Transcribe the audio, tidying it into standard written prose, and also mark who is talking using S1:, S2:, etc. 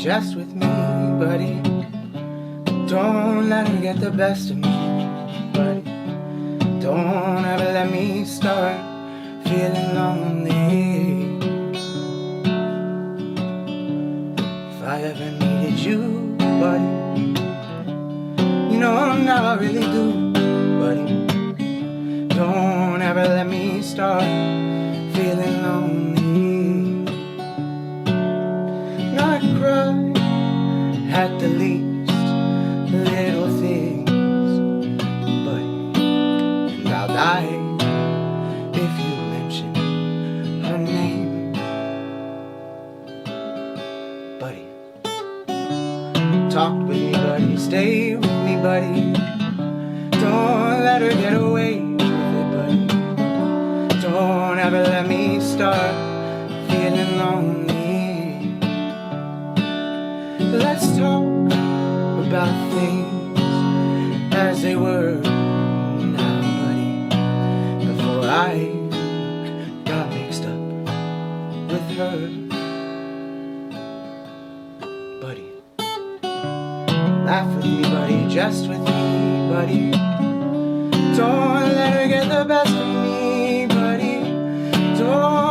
S1: just with me, buddy. Don't let her get the best of me, buddy. Don't ever let me start feeling lonely. If I ever needed you, buddy, you know now I really do, buddy. Don't ever let me start feeling lonely. And I cry at the least little things, buddy. And I'll die if you mention her name, buddy. Talk with me, buddy. Stay with me, buddy. Don't let her get away with it, buddy. Don't ever let me start feeling lonely. Let's talk about things as they were now, buddy, before I got mixed up with her, buddy. Laugh with me, buddy, just with me, buddy. Don't let her get the best of me, buddy. Don't